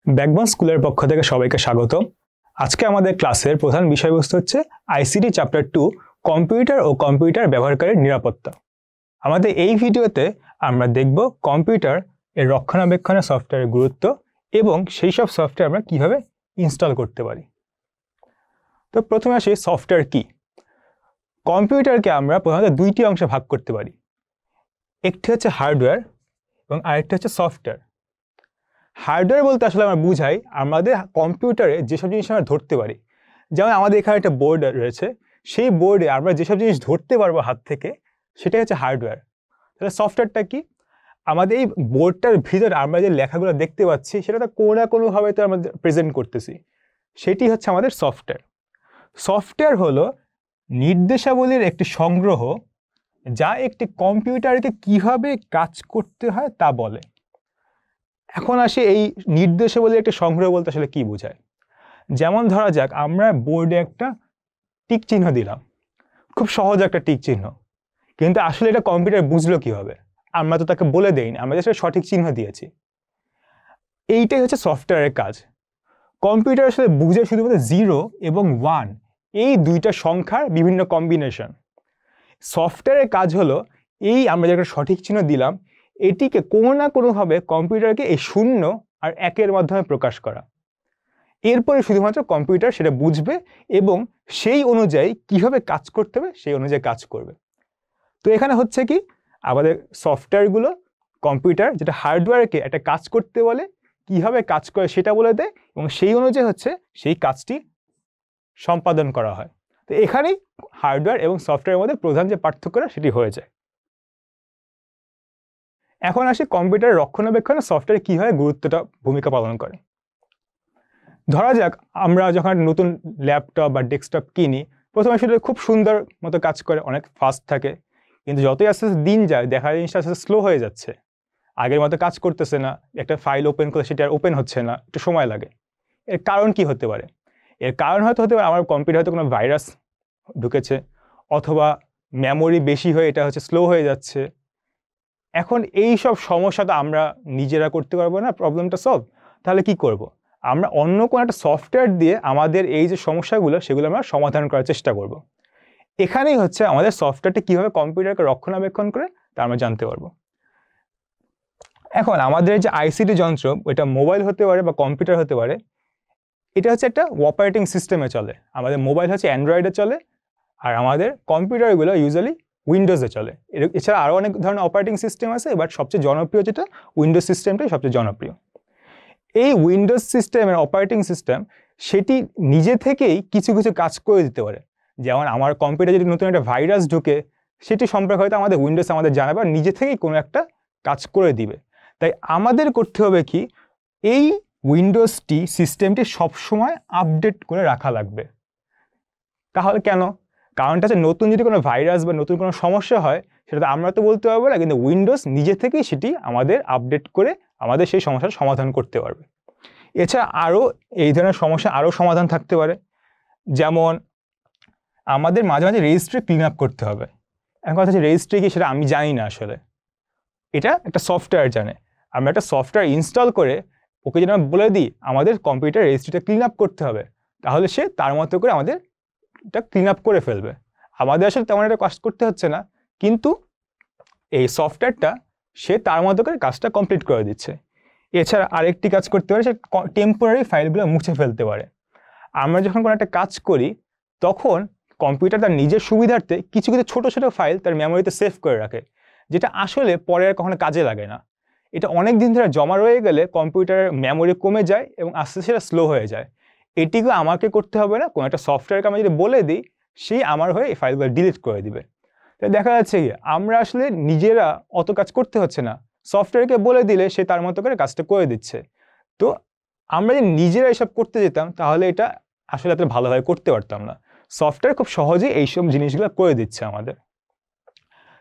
Backbone স্কুলের পক্ষ থেকে সবাইকে স্বাগত। আজকে আমাদের ক্লাসের প্রধান বিষয়বস্তু হচ্ছে আইসিটি চ্যাপ্টার 2 কম্পিউটার ও কম্পিউটার ব্যবহারকারীর নিরাপত্তা। আমাদের এই ভিডিওতে আমরা দেখব কম্পিউটার এর রক্ষণাবেক্ষণের সফটওয়্যারের গুরুত্ব এবং সেই সব সফটওয়্যার আমরা কিভাবে ইনস্টল করতে পারি। তো প্রথমে আসি সফটওয়্যার কি। কম্পিউটারকে আমরা প্রধানত দুইটি অংশে ভাগ করতে পারি, একটি হচ্ছে হার্ডওয়্যার এবং আরেকটি হচ্ছে সফটওয়্যার। হার্ডওয়্যার বলতে আসলে আমরা বুঝাই আমাদের কম্পিউটারে যেসব জিনিস আমরা ধরতে পারি, যেমন আমাদের এখানে একটা বোর্ড রয়েছে, সেই বোর্ডে আমরা যেসব জিনিস ধরতে পারবো হাত থেকে সেটাই হচ্ছে হার্ডওয়্যার। তাহলে সফটওয়্যারটা কি? আমাদের এই বোর্ডটার ভিতরে আমরা যে লেখাগুলো দেখতে পাচ্ছি সেটা তো কোনো না কোনোভাবে তো আমরা প্রেজেন্ট করতেছি, সেটি হচ্ছে আমাদের সফটওয়্যার। সফটওয়্যার হলো নির্দেশাবলীর একটি সংগ্রহ যা একটি কম্পিউটারকে কিভাবে কাজ করতে হয় তা বলে। এখন আসে এই নির্দেশাবলীর একটা সংগ্রহ বলতে আসলে কি বোঝায়। যেমন ধরা যাক আমরা বোর্ডে একটা টিক চিহ্ন দিলাম, খুব সহজ একটা টিক চিহ্ন, কিন্তু আসলে এটা কম্পিউটার বুঝলো কিভাবে? আমরা তো তাকে বলে দেইনি, আমরা জাস্ট সঠিক চিহ্ন দিয়েছি। এইটাই হচ্ছে সফটওয়্যারের কাজ। কম্পিউটার আসলে বুঝে শুধুমাত্র 0 এবং 1 এই দুইটা সংখ্যার বিভিন্ন কম্বিনেশন। সফটওয়্যারের কাজ হলো এই আমরা যে একটা সঠিক চিহ্ন দিলাম এটিকে কোনো না কোনোভাবে কম্পিউটারকে এই 0 আর 1-এর মাধ্যমে প্রকাশ করা। এরপরে শুধুমাত্র কম্পিউটার সেটা বুঝবে এবং সেই অনুযায়ী কিভাবে কাজ করতে হবে সেই অনুযায়ী কাজ করবে। তো এখানে হচ্ছে কি, আমাদের সফটওয়্যারগুলো কম্পিউটার যেটা হার্ডওয়্যারকে একটা কাজ করতে বলে, কিভাবে কাজ করে সেটা বলে দেয় এবং সেই অনুযায়ী হচ্ছে সেই কাজটি সম্পাদন করা হয়। তো এখানেই হার্ডওয়্যার এবং সফটওয়্যারের মধ্যে প্রধান যে পার্থক্যটা সেটি হয়ে যায়। এখন আসি কম্পিউটারের রক্ষণাবেক্ষণে সফটওয়্যার কীভাবে গুরুত্বটা ভূমিকা পালন করে। ধরা যাক আমরা যখন নতুন ল্যাপটপ বা ডেস্কটপ কিনি, প্রথমে সেটা খুব সুন্দর মতো কাজ করে, অনেক ফাস্ট থাকে, কিন্তু যতই আস্তে আস্তে দিন যায় দেখা যায় জিনিসটা আস্তে আস্তে স্লো হয়ে যাচ্ছে, আগের মতো কাজ করতেছে না, একটা ফাইল ওপেন করে সেটা আর ওপেন হচ্ছে না, একটু সময় লাগে। এর কারণ কি হতে পারে? এর কারণ হতে পারে আমার কম্পিউটার হয়তো কোনো ভাইরাস ঢুকেছে, অথবা মেমোরি বেশি হয়ে এটা হচ্ছে স্লো হয়ে যাচ্ছে। এখন এই সব সমস্যা তো আমরা নিজেরা করতে পারবো না প্রবলেমটা সলভ, তাহলে কি করব? আমরা অন্য কোনো একটা সফটওয়্যার দিয়ে আমাদের এই যে সমস্যাগুলো সেগুলো আমরা সমাধান করার চেষ্টা করব। এখানেই হচ্ছে আমাদের সফটওয়্যারটা কীভাবে কম্পিউটারকে রক্ষণাবেক্ষণ করে তা আমরা জানতে পারবো। এখন আমাদের যে আইসিটি যন্ত্র, এটা মোবাইল হতে পারে বা কম্পিউটার হতে পারে, এটা হচ্ছে একটা অপারেটিং সিস্টেমে চলে। আমাদের মোবাইল হচ্ছে অ্যান্ড্রয়েডে চলে আর আমাদের কম্পিউটারগুলো ইউজুয়ালি উইন্ডোজে চলে। এছাড়া আরও অনেক ধরনের অপারেটিং সিস্টেম আছে, বাট সবচেয়ে জনপ্রিয় যেটা উইন্ডোজ সিস্টেমটাই সবচেয়ে জনপ্রিয়। এই উইন্ডোজ সিস্টেমের অপারেটিং সিস্টেম সেটি নিজে থেকেই কিছু কিছু কাজ করে দিতে পারে। যেমন আমার কম্পিউটারে যদি নতুন একটা ভাইরাস ঢুকে সেটি সম্পর্কে হয়তো আমাদের উইন্ডোজ আমাদের জানাবে আর নিজে থেকেই কোনো একটা কাজ করে দিবে। তাই আমাদের করতে হবে কি, এই উইন্ডোজটি সিস্টেমটি সবসময় আপডেট করে রাখা লাগবে। তাহলে কেন? কারণটা হচ্ছে নতুন যদি কোনো ভাইরাস বা নতুন কোনো সমস্যা হয় সেটা তো আমরা তো বলতে পারবো না, কিন্তু উইন্ডোজ নিজে থেকেই সেটি আমাদের আপডেট করে আমাদের সেই সমস্যার সমাধান করতে পারবে। এছাড়া আরও এই ধরনের সমস্যা আরও সমাধান থাকতে পারে, যেমন আমাদের মাঝে মাঝে রেজিস্ট্রি ক্লিন আপ করতে হবে। এখন কথা হচ্ছে রেজিস্ট্রি কি সেটা আমি জানি না, আসলে এটা একটা সফটওয়্যার জানে। আমরা একটা সফটওয়্যার ইনস্টল করে ওকে যদি আমরা বলে দিই আমাদের কম্পিউটার রেজিস্ট্রিটা ক্লিন আপ করতে হবে, তাহলে সে তার মতো করে আমাদের এটা ক্লিন আপ করে ফেলবে। আমাদের আসলে তেমন একটা কাজ করতে হচ্ছে না, কিন্তু এই সফটওয়্যারটা সে তার মতো করে কাজটা কমপ্লিট করে দিচ্ছে। এছাড়া আরেকটি কাজ করতে পারে, সে টেম্পোরারি ফাইলগুলো মুছে ফেলতে পারে। আমরা যখন কোনো একটা কাজ করি তখন কম্পিউটার তার নিজের সুবিধার্থে কিছু কিছু ছোটো ছোটো ফাইল তার মেমোরিতে সেভ করে রাখে, যেটা আসলে পরে আর কখনো কাজে লাগে না। এটা অনেক দিন ধরে জমা রয়ে গেলে কম্পিউটারের মেমোরি কমে যায় এবং আস্তে আস্তে সেটা স্লো হয়ে যায়। এটিকে আমাকে করতে হবে না, কোনো একটা সফটওয়্যারকে আমি যদি বলে দিই সেই আমার হয়ে এই ফাইলগুলো ডিলিট করে দিবে। তাই দেখা যাচ্ছে কি আমরা আসলে নিজেরা অত কাজ করতে হচ্ছে না, সফটওয়্যারকে বলে দিলে সে তার মতো করে কাজটা করে দিচ্ছে। তো আমরা যদি নিজেরা এসব করতে যেতাম তাহলে এটা আসলে এত ভালোভাবে করতে পারতাম না। সফটওয়্যার খুব সহজেই এইসব জিনিসগুলো করে দিচ্ছে আমাদের।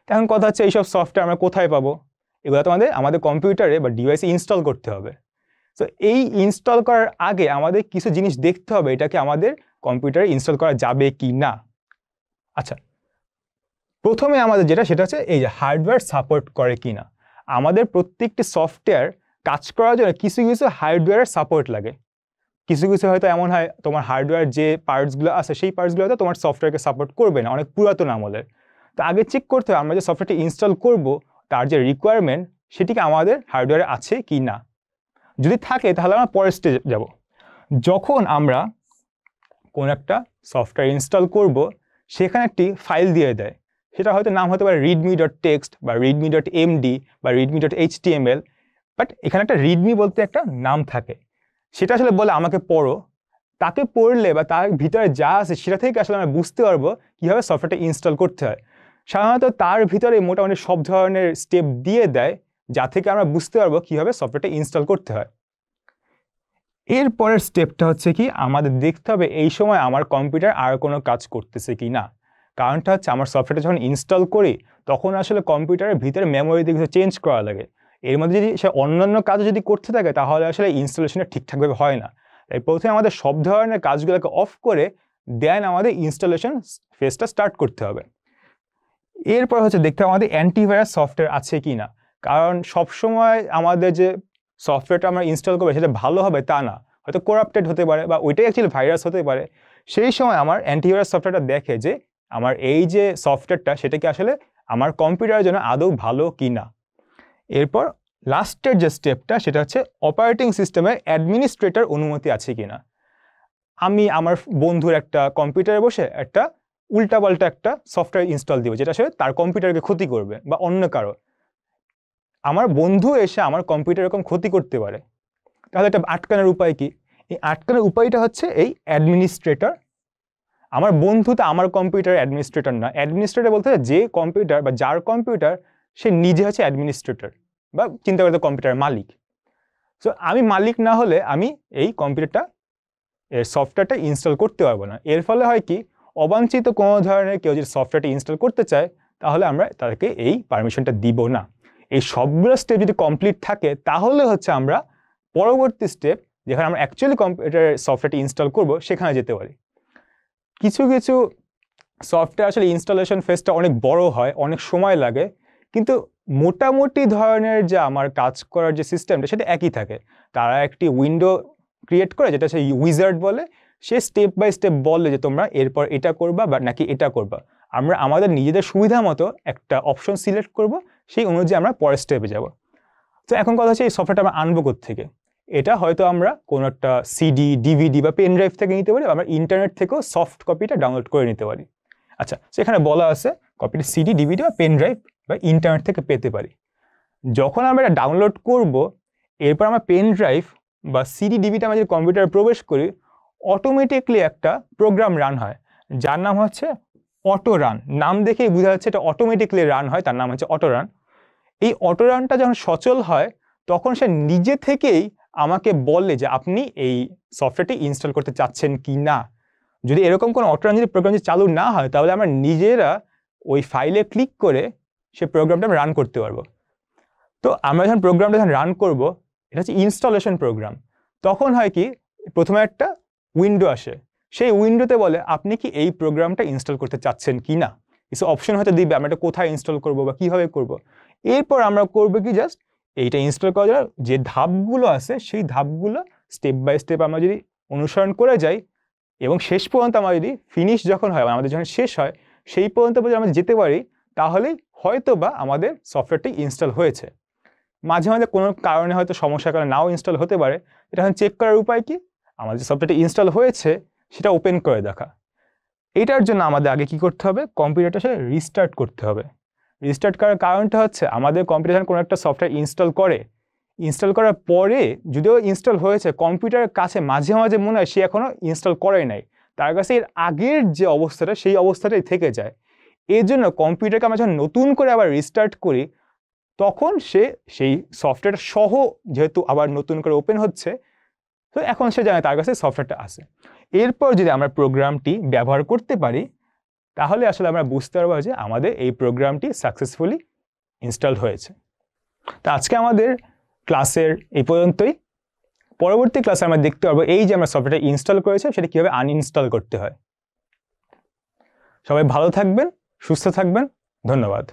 এখন কথা হচ্ছে এইসব সফটওয়্যার আমরা কোথায় পাবো? এগুলো তো আমাদের কম্পিউটারে বা ডিভাইসে ইনস্টল করতে হবে। তো এই ইনস্টল করার আগে আমাদের কিছু জিনিস দেখতে হবে, এটাকে আমাদের কম্পিউটারে ইনস্টল করা যাবে কি না। আচ্ছা, প্রথমে আমাদের যেটা সেটা হচ্ছে এই যে হার্ডওয়্যার সাপোর্ট করে কি না। আমাদের প্রত্যেকটি সফটওয়্যার কাজ করার জন্য কিছু কিছু হার্ডওয়্যারের সাপোর্ট লাগে। কিছু কিছু হয়তো এমন হয় তোমার হার্ডওয়্যার যে পার্টসগুলো আছে সেই পার্টসগুলো হয়তো তোমার সফটওয়্যারকে সাপোর্ট করবে না, অনেক পুরাতন আমলের। তো আগে চেক করতে হবে আমরা যে সফটওয়্যারটি ইনস্টল করব তার যে রিকোয়ারমেন্ট সেটিকে আমাদের হার্ডওয়্যারে আছে কি না। যদি থাকে তাহলে আমরা পরের স্টেজে যাব। যখন আমরা কোন একটা সফটওয়্যার ইনস্টল করব সেখানে একটি ফাইল দিয়ে দেয়, সেটা হয়তো নাম হতে পারে readme.txt বা readme.md বা readme.html, বাট এখানে একটা রিডমি বলতে একটা নাম থাকে। সেটা আসলে বলে আমাকে পড়ো, তাকে পড়লে বা তার ভিতরে যা আছে সেটা থেকে আসলে আমরা বুঝতে পারবো কীভাবে সফটওয়্যারটা ইনস্টল করতে হয়। সাধারণত তার ভিতরে মোটামুটি সব ধরনের স্টেপ দিয়ে দেয় যা থেকে আমরা বুঝতে পারবো কীভাবে সফটওয়্যারটা ইনস্টল করতে হয়। এরপরের স্টেপটা হচ্ছে কি, আমাদের দেখতে হবে এই সময় আমার কম্পিউটার আর কোনো কাজ করতেছে কি না। কারণটা হচ্ছে আমার সফটওয়্যারটা যখন ইনস্টল করি তখন আসলে কম্পিউটারের ভিতরে মেমোরি দিয়ে কিছু চেঞ্জ করা লাগে। এর মধ্যে যদি সে অন্যান্য কাজ যদি করতে থাকে তাহলে আসলে ইনস্টলেশনটা ঠিকঠাকভাবে হয় না। তাই প্রথমে আমাদের সব ধরনের কাজগুলোকে অফ করে দেন আমাদের ইনস্টলেশন ফেজটা স্টার্ট করতে হবে। এরপর হচ্ছে দেখতে হবে আমাদের অ্যান্টিভাইরাস সফটওয়্যার আছে কি না। কারণ সবসময় আমাদের যে সফটওয়্যারটা আমরা ইনস্টল করবো সেটা ভালো হবে তা না, হয়তো করাপ্টেড হতে পারে বা ওইটাই অ্যাকচুয়ালি ভাইরাস হতে পারে। সেই সময় আমার অ্যান্টিভাইরাস সফটওয়্যারটা দেখে যে আমার এই যে সফটওয়্যারটা সেটা কি আসলে আমার কম্পিউটারের জন্য আদৌ ভালো কি না। এরপর লাস্টের যে স্টেপটা সেটা হচ্ছে অপারেটিং সিস্টেমের অ্যাডমিনিস্ট্রেটর অনুমতি আছে কি না। আমি আমার বন্ধুর একটা কম্পিউটারে বসে একটা উল্টাপাল্টা একটা সফটওয়্যার ইনস্টল দিব যেটা আসলে তার কম্পিউটারকে ক্ষতি করবে বা অন্য কারো, আমার বন্ধু এসে আমার কম্পিউটার এরকম ক্ষতি করতে পারে। তাহলে এটা আটকানোর উপায় কি? এই আটকানোর উপায়টা হচ্ছে এই অ্যাডমিনিস্ট্রেটর। আমার বন্ধু তো আমার কম্পিউটার অ্যাডমিনিস্ট্রেটর না, অ্যাডমিনিস্ট্রেটর বলতে যে কম্পিউটার বা যার কম্পিউটার সে নিজে হচ্ছে অ্যাডমিনিস্ট্রেটর বা চিন্তা করতে কম্পিউটারের মালিক। সো আমি মালিক না হলে আমি এই কম্পিউটারটা এর সফটওয়্যারটা ইনস্টল করতে পারবো না। এর ফলে হয় কি, অবাঞ্ছিত কোনো ধরনের কেউ যদি সফটওয়্যারটা ইনস্টল করতে চায় তাহলে আমরা তাদেরকে এই পারমিশনটা দিব না। এই সবগুলো স্টেপ যদি কমপ্লিট থাকে তাহলে হচ্ছে আমরা পরবর্তী স্টেপ যেখানে আমরা অ্যাকচুয়ালি কম্পিউটারের সফটওয়্যারটি ইনস্টল করব সেখানে যেতে পারি। কিছু কিছু সফটওয়্যার আসলে ইনস্টলেশন ফেজটা অনেক বড় হয়, অনেক সময় লাগে, কিন্তু মোটামুটি ধরনের যে আমার কাজ করার যে সিস্টেমটা সেটা একই থাকে। তারা একটি উইন্ডো ক্রিয়েট করে যেটা সে উইজার্ড বলে, সে স্টেপ বাই স্টেপ বলে যে তোমরা এরপর এটা করবা বা নাকি এটা করবা। আমরা আমাদের নিজেদের সুবিধা মতো একটা অপশন সিলেক্ট করব, সেই অনুযায়ী আমরা পরের স্টেপে যাব। তো এখন কথা হচ্ছে এই সফটওয়্যারটা আমরা আনবো কোত্থেকে। এটা হয়তো আমরা কোনো একটা সিডি, ডিভিডি বা পেন ড্রাইভ থেকে নিতে পারি, আমরা ইন্টারনেট থেকেও সফট কপিটা ডাউনলোড করে নিতে পারি। আচ্ছা, সেখানে বলা আছে কপিটা সিডি, ডিভিডি বা পেন ড্রাইভ বা ইন্টারনেট থেকে পেতে পারি। যখন আমরা এটা ডাউনলোড করব এরপর আমরা পেন ড্রাইভ বা সিডি, ডিভিডি আমরা যদি কম্পিউটারে প্রবেশ করি অটোমেটিকলি একটা প্রোগ্রাম রান হয় যার নাম হচ্ছে অটো রান। নাম দেখেই বোঝা যাচ্ছে এটা অটোমেটিকলি রান হয়, তার নাম হচ্ছে অটো রান। এই অটো রানটা যখন সচল হয় তখন সে নিজে থেকেই আমাকে বলে যে আপনি এই সফটওয়্যারটি ইনস্টল করতে চাচ্ছেন কি না। যদি এরকম কোনো অটো রান যদি প্রোগ্রাম যদি চালু না হয় তাহলে আমরা নিজেরা ওই ফাইলে ক্লিক করে সে প্রোগ্রামটা রান করতে পারবো। তো আমরা যখন প্রোগ্রামটা যখন রান করব, এটা হচ্ছে ইনস্টলেশন প্রোগ্রাম, তখন হয় কি প্রথমে একটা উইন্ডো আসে, সেই উইন্ডোতে বলে আপনি কি এই প্রোগ্রামটা ইনস্টল করতে চাচ্ছেন কি না। কিছু অপশন হয়তো দিবে আমরা এটা কোথায় ইনস্টল করব বা কীভাবে করব। এরপর আমরা করবো কি জাস্ট এইটা ইনস্টল করার জন্য যে ধাপগুলো আছে সেই ধাপগুলো স্টেপ বাই স্টেপ আমরা যদি অনুসরণ করে যাই এবং শেষ পর্যন্ত আমরা যদি ফিনিশ যখন হয় আমাদের যখন শেষ হয় সেই পর্যন্ত যদি আমরা যেতে পারি তাহলেই হয়তো বা আমাদের সফটওয়্যারটি ইনস্টল হয়েছে। মাঝে মাঝে কোনো কারণে হয়তো সমস্যার কারণে নাও ইনস্টল হতে পারে। এটা এখন চেক করার উপায় কি, আমাদের যে সফটওয়্যারটি ইনস্টল হয়েছে সেটা ওপেন করে দেখা। এটার জন্য আমাদের আগে কি করতে হবে, কম্পিউটারটা আসলে রিস্টার্ট করতে হবে। রিস্টার্ট করার কারণটা হচ্ছে আমাদের কম্পিউটার কোনো একটা সফটওয়্যার ইনস্টল করার পরে যদিও ইনস্টল হয়েছে কম্পিউটারের কাছে মাঝে মাঝে মনে হয় সে এখনও ইনস্টল করে নাই, তার কাছে এর আগের যে অবস্থাটা সেই অবস্থাটাই থেকে যায়। এর জন্য কম্পিউটারকে আমরা যখন নতুন করে আবার রিস্টার্ট করি তখন সে সেই সফটওয়্যার সহ যেহেতু আবার নতুন করে ওপেন হচ্ছে, তো এখন সে জানে তার কাছে সফটওয়্যারটা আছে। এরপর যদি আমরা প্রোগ্রামটি ব্যবহার করতে পারি তাহলে আসলে আমরা বুঝতে পারবো যে আমাদের এই প্রোগ্রামটি সাকসেসফুলি ইনস্টল হয়েছে। তো আজকে আমাদের ক্লাসের এই পর্যন্তই। পরবর্তী ক্লাসে আমরা দেখতে পারবো এই যে আমরা সফটওয়্যারটা ইনস্টল করেছি সেটা কীভাবে আনইনস্টল করতে হয়। সবাই ভালো থাকবেন, সুস্থ থাকবেন, ধন্যবাদ।